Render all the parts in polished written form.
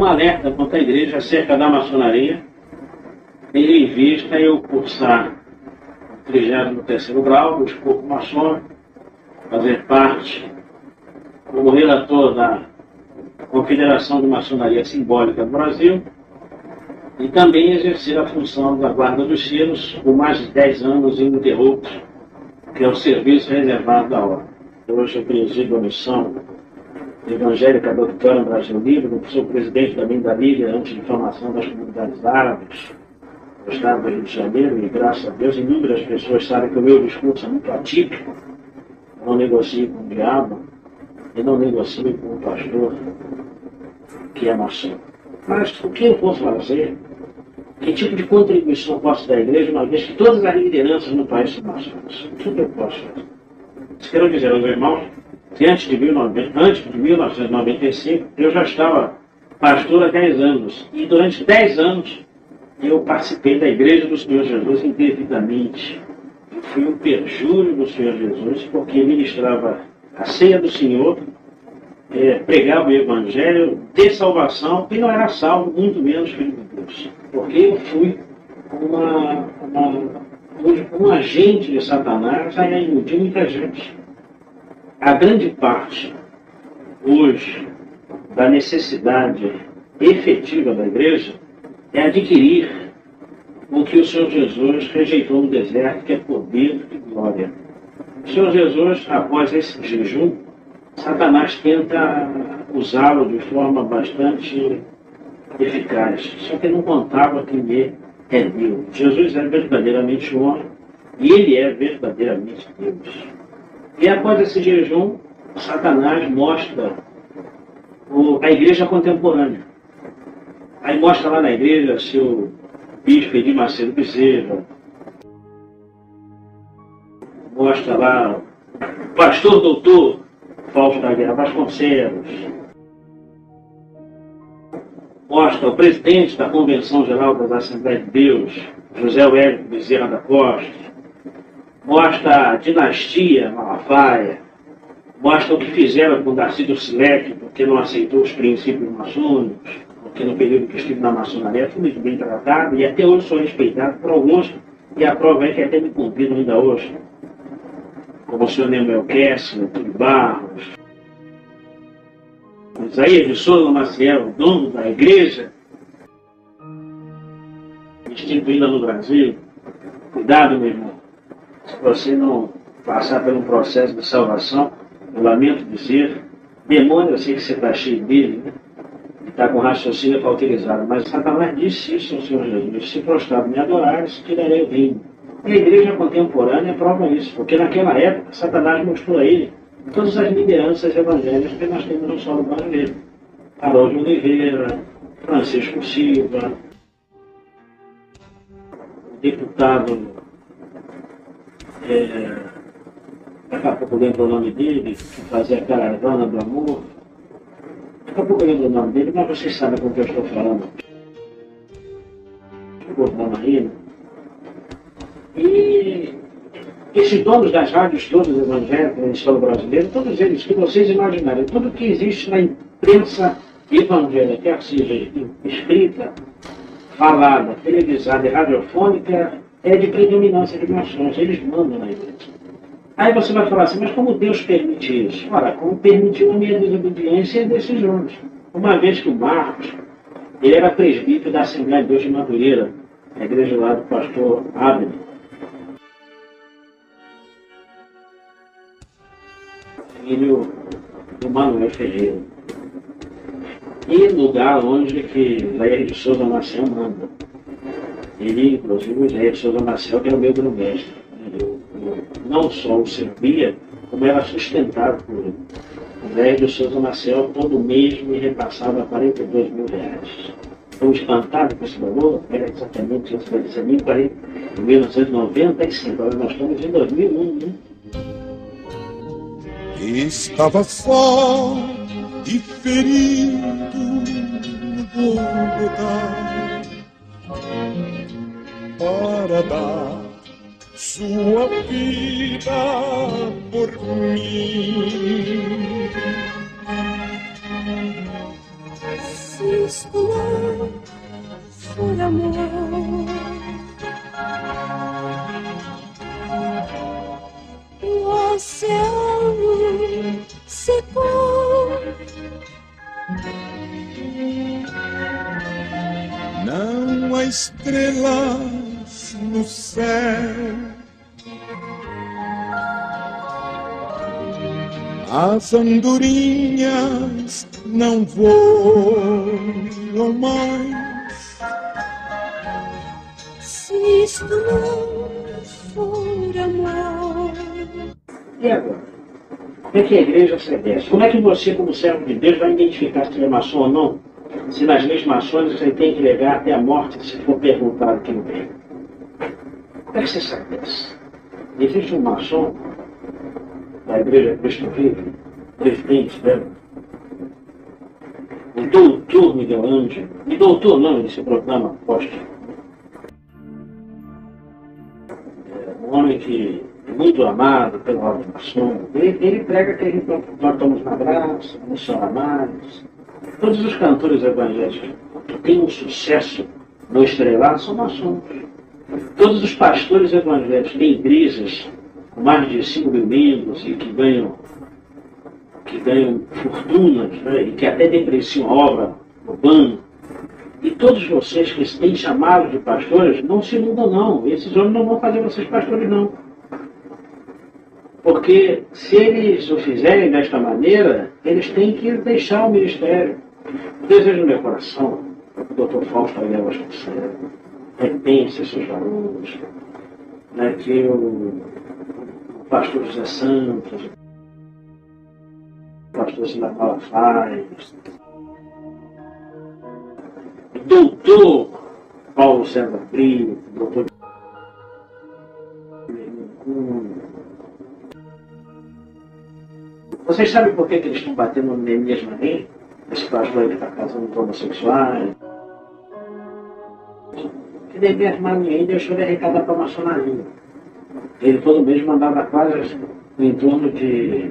um alerta contra a igreja acerca da maçonaria, tendo em vista eu cursar o 33º grau do escopo maçônico, fazer parte como relator da Confederação de Maçonaria Simbólica do Brasil e também exercer a função da Guarda dos Selos por mais de 10 anos ininterruptos, que é o serviço reservado da ordem. Hoje eu presido a missão evangélica doutora no Brasil Livre, sou presidente também da Liga Anti-Difamação das Comunidades Árabes do Estado do Rio de Janeiro, e graças a Deus inúmeras pessoas sabem que o meu discurso é muito atípico. Eu não negocio com o diabo e não negocio com o pastor que é maçom. Mas o que eu posso fazer? Que tipo de contribuição posso dar à igreja, uma vez que todas as lideranças no país são maçons? O que eu posso fazer? Quero dizer aos irmãos que antes de 1995 eu já estava pastor há 10 anos. E durante 10 anos eu participei da Igreja do Senhor Jesus indevidamente. Eu fui um perjúrio do Senhor Jesus porque ministrava a ceia do Senhor, pregava o Evangelho de salvação e não era salvo, muito menos filho de Deus. Porque eu fui um agente de Satanás a iludir muita gente. A grande parte, hoje, da necessidade efetiva da igreja é adquirir o que o Senhor Jesus rejeitou no deserto, que é poder e glória. O Senhor Jesus, após esse jejum, Satanás tenta usá-lo de forma bastante eficaz. Só que ele não contava que ele é Deus. Jesus é verdadeiramente homem e ele é verdadeiramente Deus. E após esse jejum, Satanás mostra a igreja contemporânea. Aí mostra lá na igreja seu bispo Edir Macedo Bezerra, mostra lá o pastor doutor Fausto da Guerra Vasconcelos, mostra o presidente da Convenção Geral das Assembleias de Deus, José Wellington Bezerra da Costa, mostra a dinastia Malafaia, mostra o que fizeram com Darcy do Sileck, porque não aceitou os princípios maçônicos, porque no período que estive na maçonaria fui muito bem tratado e até hoje sou respeitado por alguns, e a prova é que até me convidam ainda hoje, como o senhor Nemuel Kessler, Túlio Barros, Isaías de Souza Maciel, dono da igreja instituída no Brasil. Cuidado, meu irmão, se você não passar por um processo de salvação, eu lamento dizer, demônio, eu sei que você está cheio dele, né? Está com raciocínio cauterizado, mas Satanás disse isso ao Senhor Jesus: se prostrado me adorares, tirarei o reino. E a igreja contemporânea prova isso, porque naquela época Satanás mostrou a ele todas as lideranças evangélicas que nós temos no solo brasileiro. Harold Oliveira, Francisco Silva, o deputado, daqui a pouco eu lembro o nome dele, que fazia a caravana do amor. Daqui a pouco eu lembro o nome dele, mas vocês sabem com o que eu estou falando. O da Marina. E esses donos das rádios todas evangélicas em solo brasileiro, todos eles que vocês imaginarem, tudo que existe na imprensa evangélica, quer seja escrita, falada, televisada e radiofônica, é de predominância de maçons, eles mandam na igreja. Aí você vai falar assim, mas como Deus permite isso? Ora, como permitiu a minha desobediência e decisões. Uma vez que o Marcos, ele era presbítero da Assembleia de Deus de Madureira, a igreja lá do pastor Abner, filho do Manuel Ferreira. E lugar onde que Jair de Souza Maciel manda. Ele, inclusive, o Jair de Souza Maciel, que era o meu grão-mestre. Eu não só o servia, como era sustentado por ele. O Jair de Souza Maciel todo mês me repassava R$42 mil. Estou espantado com esse valor, era exatamente isso, em 1995, agora nós estamos em 2001, né? Estava só e ferido no Golgotá para dar sua vida por mim. se isto não for amor. O oceano secou, não há estrelas no céu, as andorinhas não voam mais. se isto não for amor. E agora? Como é que a igreja obedece? Como é que você, como servo de Deus, vai identificar se ele é maçom ou não? Se nas leis maçônicas ele tem que legar até a morte se for perguntado quem vem. Como é que você sabe disso? Existe um maçom da Igreja Cristo Vivo, presidente dela, o doutor Miguel Ângelo, e doutor não, ele se proclama apóstolo. Um homem que é muito amado pelo ordem maçom. Ele prega que nós estamos na graça, não só amados. Todos os cantores evangélicos que têm um sucesso no estrelado são maçons. Todos os pastores evangélicos que têm igrejas com mais de 5 mil membros e que ganham fortunas, né, e que até depreciam a obra no banco. E todos vocês que têm chamado de pastores, não se iludam não. Esses homens não vão fazer vocês pastores não. Porque se eles o fizerem desta maneira, eles têm que deixar o ministério. O desejo do meu coração, o Dr. Fausto Aguiar Vasconcelos, repense seus valores, né, que o pastor José Santos, o pastor Silas Malafaia, o doutor Paulo César Brito, o doutor Vocês sabem por que eles estão batendo no Neemias Marim? Esse pastor que está casando com homossexuais. Que Neemias Marim deixou de arrecadar para a maçonaria. Ele todo mês mandava quase em torno de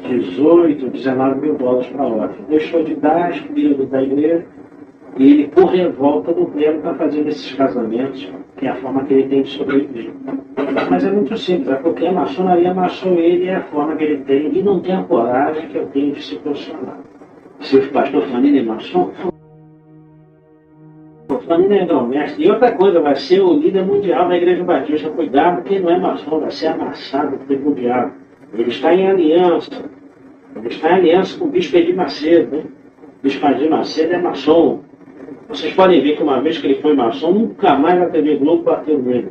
18, 19 mil dólares para a ordem. Deixou de dar as filhas da igreja e ele, por revolta do clero, está fazendo esses casamentos, que é a forma que ele tem de sobreviver. Mas é muito simples, é porque a maçonaria amassou ele e é a forma que ele tem, e não tem a coragem que eu tenho de se posicionar. Se o pastor Fanini é maçom, o Fanini é grão-mestre. E outra coisa, vai ser o líder mundial da Igreja Batista. Cuidado, quem não é maçom vai ser amassado pelo diabo. Ele está em aliança. Ele está em aliança com o bispo Edir Macedo. Né? O bispo Edir Macedo é maçom. Vocês podem ver que uma vez que ele foi maçom, nunca mais a TV Globo bateu nele.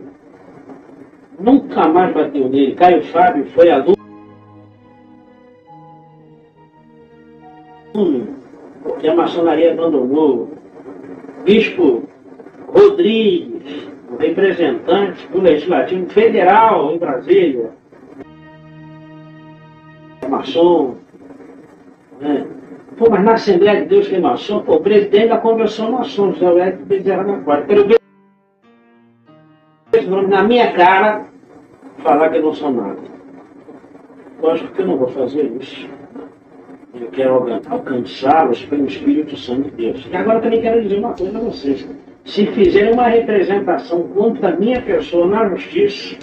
Nunca mais bateu nele. Caio Fábio foi aluno. Porque a maçonaria abandonou. Bispo Rodrigues, o representante do Legislativo Federal em Brasília, é maçom. Né? Pô, mas na Assembleia de Deus tem maçom. Pô, o presidente da Convenção Maçom, José Wellington Bezerra da Costa. Quero ver esse nome na minha cara falar que eu não sou nada. Lógico que eu não vou fazer isso. Eu quero alcançá-los pelo Espírito Santo de Deus. E agora eu também quero dizer uma coisa a vocês. Se fizerem uma representação contra a minha pessoa na justiça,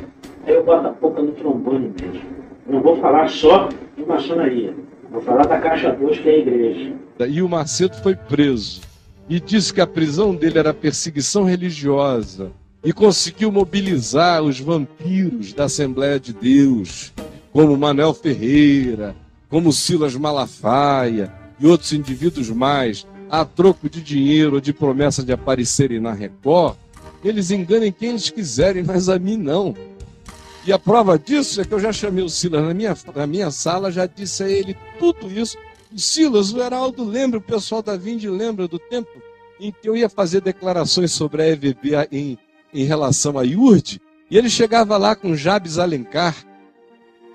aí eu boto a boca no trombone mesmo. Não vou falar só de maçonaria. Vou falar da Caixa 2, que é a igreja. E o Macedo foi preso. E disse que a prisão dele era perseguição religiosa. E conseguiu mobilizar os vampiros da Assembleia de Deus, como Manuel Ferreira, como Silas Malafaia e outros indivíduos mais, a troco de dinheiro ou de promessa de aparecerem na Record. Eles enganem quem eles quiserem, mas a mim não. E a prova disso é que eu já chamei o Silas na minha sala, já disse a ele tudo isso. O Silas, o Heraldo lembra, o pessoal da Vinde lembra do tempo em que eu ia fazer declarações sobre a EVB em relação à IURD, e ele chegava lá com Jabes Alencar,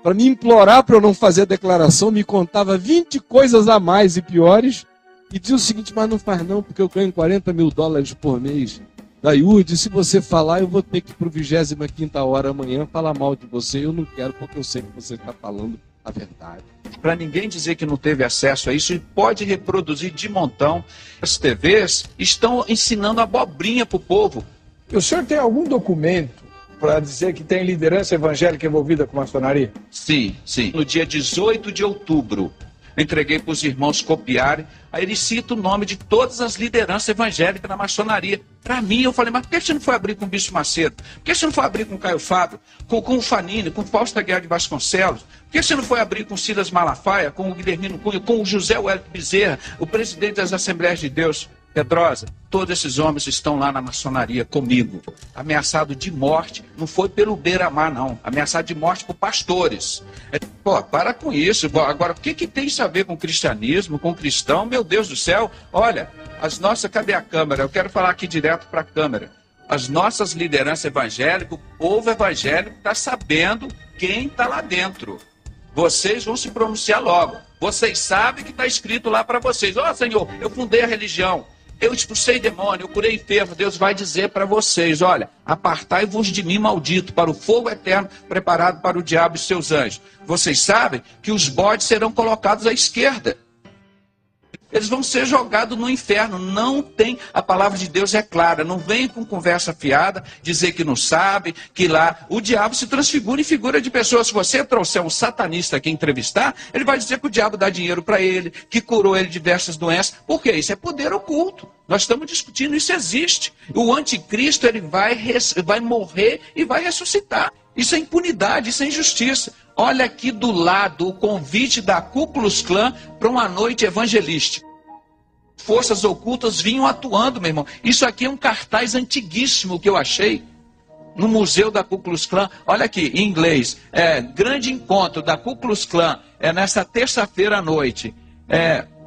para me implorar para eu não fazer a declaração, me contava 20 coisas a mais e piores, e dizia o seguinte: mas não faz não, porque eu ganho 40 mil dólares por mês da IURD, se você falar, eu vou ter que ir para o 25ª hora amanhã falar mal de você. Eu não quero, porque eu sei que você está falando a verdade. Para ninguém dizer que não teve acesso a isso, e pode reproduzir de montão. As TVs estão ensinando abobrinha para o povo. O senhor tem algum documento para dizer que tem liderança evangélica envolvida com maçonaria? Sim, sim. No dia 18 de outubro, entreguei para os irmãos copiarem. Aí ele cita o nome de todas as lideranças evangélicas na maçonaria. Para mim, eu falei, mas por que você não foi abrir com o Bispo Macedo? Por que você não foi abrir com o Caio Fábio? Com o Fanini, com o Fausto Aguiar de Vasconcelos? Por que você não foi abrir com o Silas Malafaia, com o Guilhermino Cunha, com o José Wellington Bezerra, o presidente das Assembleias de Deus? Pedrosa, todos esses homens estão lá na maçonaria comigo. Ameaçado de morte, não foi pelo beira-mar, não. Ameaçado de morte por pastores. Pô, para com isso. Agora, o que tem isso a ver com cristianismo, com cristão? Meu Deus do céu. Olha, as nossas... Cadê a câmera? Eu quero falar aqui direto para a câmera. As nossas lideranças evangélicas, o povo evangélico está sabendo quem está lá dentro. Vocês vão se pronunciar logo. Vocês sabem que está escrito lá para vocês. Ó, Senhor, eu fundei a religião. Eu expulsei demônio, eu curei enfermo. Deus vai dizer para vocês, olha, apartai-vos de mim, maldito, para o fogo eterno preparado para o diabo e seus anjos. Vocês sabem que os bodes serão colocados à esquerda. Eles vão ser jogados no inferno. Não tem, a palavra de Deus é clara. Não vem com conversa fiada, dizer que não sabe, que lá o diabo se transfigura em figura de pessoas. Se você trouxer um satanista aqui entrevistar, ele vai dizer que o diabo dá dinheiro para ele, que curou ele de diversas doenças. Por quê? Isso é poder oculto. Nós estamos discutindo, isso existe. O anticristo, ele vai morrer e vai ressuscitar. Isso é impunidade, isso é injustiça. Olha aqui do lado o convite da Ku Klux Klan para uma noite evangelística. Forças ocultas vinham atuando, meu irmão. Isso aqui é um cartaz antiguíssimo que eu achei no museu da Ku Klux Klan. Olha aqui, em inglês. Grande encontro da Ku Klux Klan. Nessa terça-feira à noite.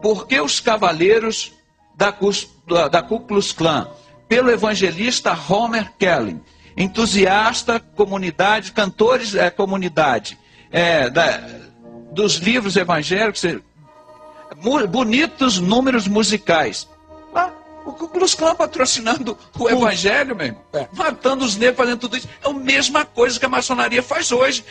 Por que os cavaleiros da Ku Klux Klan? Pelo evangelista Homer Kelly. Entusiasta, comunidade, cantores, comunidade. Dos livros evangélicos, bonitos números musicais. O Ku Klux Klan patrocinando o evangelho, mesmo, matando os negros, fazendo tudo isso. É a mesma coisa que a maçonaria faz hoje.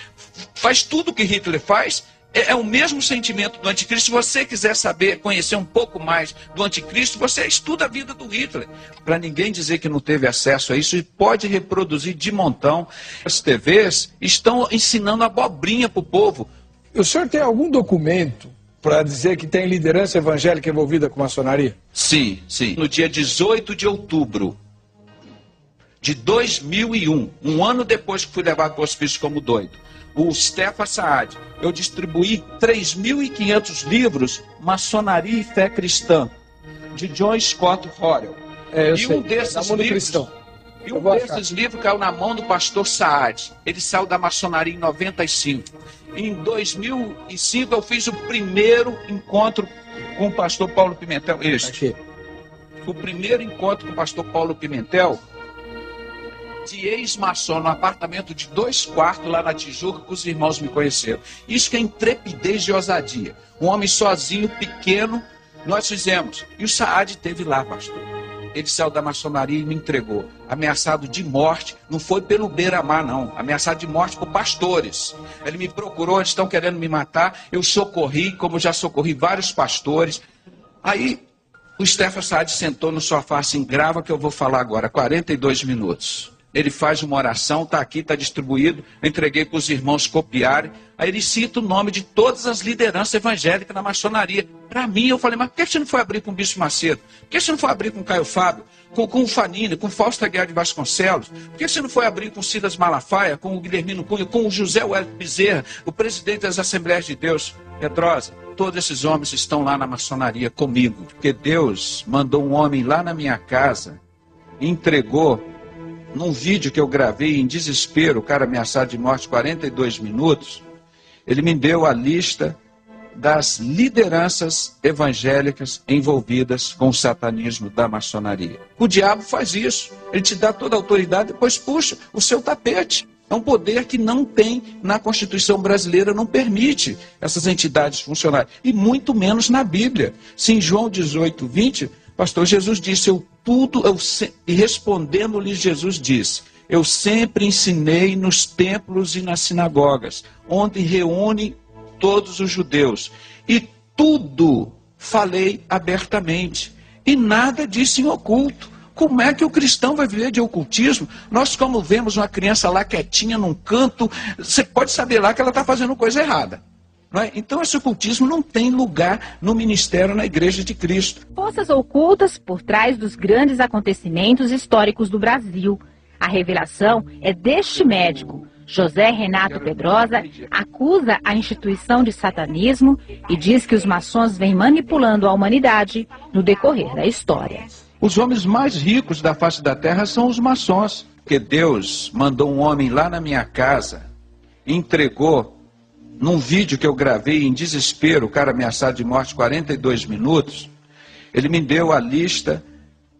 Faz tudo o que Hitler faz. É o mesmo sentimento do anticristo. Se você quiser saber, conhecer um pouco mais do anticristo, você estuda a vida do Hitler. Para ninguém dizer que não teve acesso a isso, e pode reproduzir de montão. As TVs estão ensinando abobrinha para o povo. O senhor tem algum documento para dizer que tem liderança evangélica envolvida com maçonaria? Sim, sim. No dia 18 de outubro de 2001, um ano depois que fui levado para o hospício como doido, o Stefan Saad, eu distribuí 3.500 livros, Maçonaria e Fé Cristã, de John Scott Horrell. Um desses livros caiu na mão do pastor Saad. Ele saiu da maçonaria em 95. Em 2005 eu fiz o primeiro encontro com o pastor Paulo Pimentel. O primeiro encontro com o pastor Paulo Pimentel, de ex-maçom, no apartamento de 2 quartos lá na Tijuca, que os irmãos me conheceram. Isso que é intrepidez e ousadia. Um homem sozinho, pequeno, nós fizemos. E o Saad esteve lá, pastor. Ele saiu da maçonaria e me entregou. Ameaçado de morte, não foi pelo beira-mar, não. Ameaçado de morte por pastores. Ele me procurou, eles estão querendo me matar. Eu socorri, como já socorri vários pastores. Aí o Stefan Saad sentou no sofá assim, grava que eu vou falar agora, 42 minutos. Ele faz uma oração, está aqui, está distribuído, eu entreguei para os irmãos copiarem. Aí ele cita o nome de todas as lideranças evangélicas na maçonaria. Para mim, eu falei, mas por que você não foi abrir com o Bispo Macedo? Por que você não foi abrir com o Caio Fábio? Com o Fanini, com o Fausto Aguiar de Vasconcelos? Por que você não foi abrir com o Silas Malafaia, com o Guilhermino Cunha, com o José Wellington Bezerra, o presidente das Assembleias de Deus? Pedrosa, todos esses homens estão lá na maçonaria comigo. Porque Deus mandou um homem lá na minha casa, entregou. Num vídeo que eu gravei em desespero, o cara ameaçado de morte, 42 minutos, ele me deu a lista das lideranças evangélicas envolvidas com o satanismo da maçonaria. O diabo faz isso. Ele te dá toda a autoridade, depois puxa o seu tapete. É um poder que não tem na Constituição brasileira, não permite essas entidades funcionarem. E muito menos na Bíblia. Se em João 18, 20... Pastor, Jesus disse, e respondendo-lhe Jesus disse, eu sempre ensinei nos templos e nas sinagogas, onde reúne todos os judeus. E tudo falei abertamente. E nada disse em oculto. Como é que o cristão vai viver de ocultismo? Nós, como vemos uma criança lá quietinha num canto, você pode saber lá que ela está fazendo coisa errada. Não é? Então esse ocultismo não tem lugar no ministério, na Igreja de Cristo. Forças ocultas por trás dos grandes acontecimentos históricos do Brasil. A revelação é deste médico. José Renato Pedrosa acusa a instituição de satanismo e diz que os maçons vêm manipulando a humanidade no decorrer da história. Os homens mais ricos da face da terra são os maçons. Porque Deus mandou um homem lá na minha casa, entregou, num vídeo que eu gravei em desespero, o cara ameaçado de morte, 42 minutos, ele me deu a lista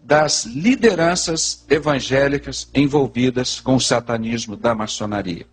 das lideranças evangélicas envolvidas com o satanismo da maçonaria.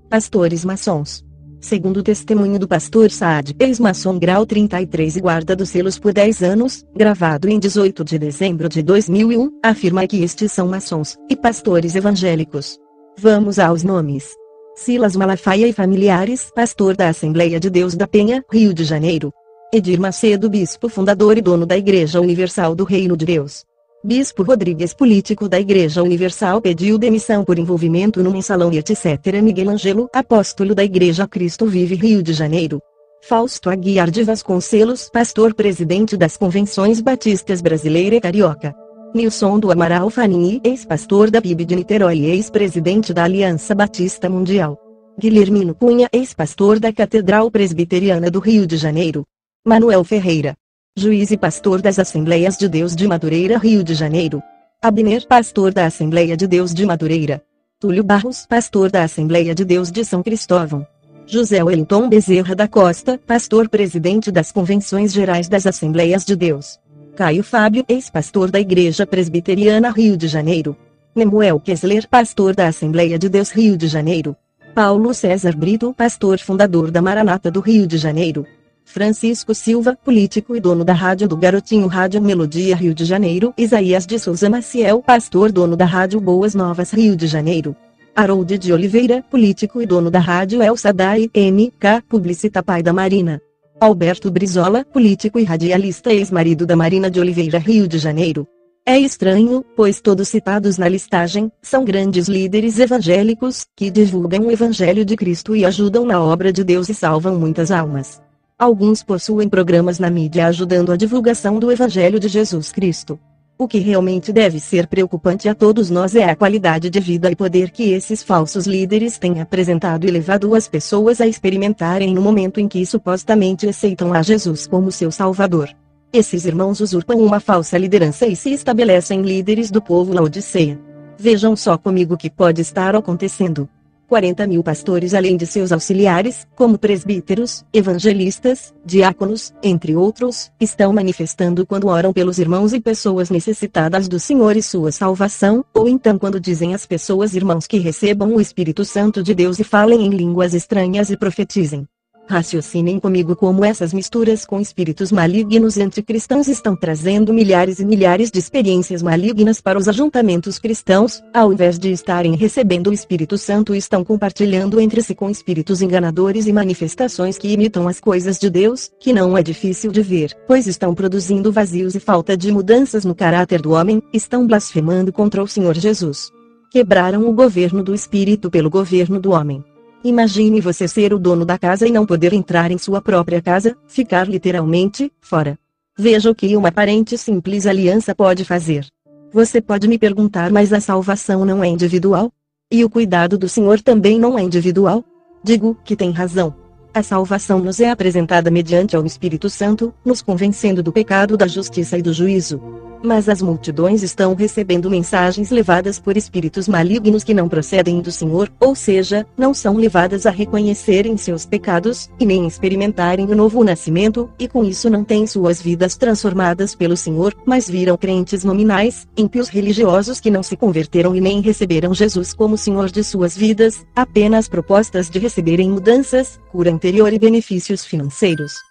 Pastores maçons. Segundo o testemunho do pastor Saad, ex-maçom grau 33 e guarda dos selos por 10 anos, gravado em 18 de dezembro de 2001, afirma que estes são maçons e pastores evangélicos. Vamos aos nomes. Silas Malafaia e familiares, pastor da Assembleia de Deus da Penha, Rio de Janeiro. Edir Macedo, bispo fundador e dono da Igreja Universal do Reino de Deus. Bispo Rodrigues, político da Igreja Universal, pediu demissão por envolvimento no mensalão e etc. Miguel Ângelo, apóstolo da Igreja Cristo Vive, Rio de Janeiro. Fausto Aguiar de Vasconcelos, pastor presidente das Convenções Batistas Brasileira e Carioca. Nilson do Amaral Fanini, ex-pastor da PIB de Niterói e ex-presidente da Aliança Batista Mundial. Guilhermino Cunha, ex-pastor da Catedral Presbiteriana do Rio de Janeiro. Manuel Ferreira, juiz e pastor das Assembleias de Deus de Madureira, Rio de Janeiro. Abner, pastor da Assembleia de Deus de Madureira. Túlio Barros, pastor da Assembleia de Deus de São Cristóvão. José Wellington Bezerra da Costa, pastor presidente das Convenções Gerais das Assembleias de Deus. Caio Fábio, ex-pastor da Igreja Presbiteriana, Rio de Janeiro. Nemuel Kessler, pastor da Assembleia de Deus, Rio de Janeiro. Paulo César Brito, pastor fundador da Maranata do Rio de Janeiro. Francisco Silva, político e dono da Rádio do Garotinho Rádio Melodia, Rio de Janeiro. Isaías de Souza Maciel, pastor, dono da Rádio Boas Novas, Rio de Janeiro. Harold de Oliveira, político e dono da Rádio El Sadai, MK, publicita pai da Marina. Alberto Brizola, político e radialista, ex-marido da Marina de Oliveira, Rio de Janeiro. É estranho, pois todos citados na listagem são grandes líderes evangélicos que divulgam o Evangelho de Cristo e ajudam na obra de Deus e salvam muitas almas. Alguns possuem programas na mídia ajudando a divulgação do Evangelho de Jesus Cristo. O que realmente deve ser preocupante a todos nós é a qualidade de vida e poder que esses falsos líderes têm apresentado e levado as pessoas a experimentarem no momento em que supostamente aceitam a Jesus como seu Salvador. Esses irmãos usurpam uma falsa liderança e se estabelecem líderes do povo Laodiceia. Vejam só comigo o que pode estar acontecendo. 40 mil pastores, além de seus auxiliares, como presbíteros, evangelistas, diáconos, entre outros, estão manifestando quando oram pelos irmãos e pessoas necessitadas do Senhor e sua salvação, ou então quando dizem às pessoas irmãos que recebam o Espírito Santo de Deus e falem em línguas estranhas e profetizem. Raciocinem comigo como essas misturas com espíritos malignos e anticristãos estão trazendo milhares e milhares de experiências malignas para os ajuntamentos cristãos, ao invés de estarem recebendo o Espírito Santo, estão compartilhando entre si com espíritos enganadores e manifestações que imitam as coisas de Deus, que não é difícil de ver, pois estão produzindo vazios e falta de mudanças no caráter do homem, estão blasfemando contra o Senhor Jesus. Quebraram o governo do Espírito pelo governo do homem. Imagine você ser o dono da casa e não poder entrar em sua própria casa, ficar literalmente fora. Veja o que uma aparente e simples aliança pode fazer. Você pode me perguntar, mas a salvação não é individual? E o cuidado do Senhor também não é individual? Digo que tem razão. A salvação nos é apresentada mediante ao Espírito Santo, nos convencendo do pecado, da justiça e do juízo. Mas as multidões estão recebendo mensagens levadas por espíritos malignos que não procedem do Senhor, ou seja, não são levadas a reconhecerem seus pecados, e nem experimentarem o novo nascimento, e com isso não têm suas vidas transformadas pelo Senhor, mas viram crentes nominais, ímpios religiosos que não se converteram e nem receberam Jesus como Senhor de suas vidas, apenas propostas de receberem mudanças, cura interior e benefícios financeiros.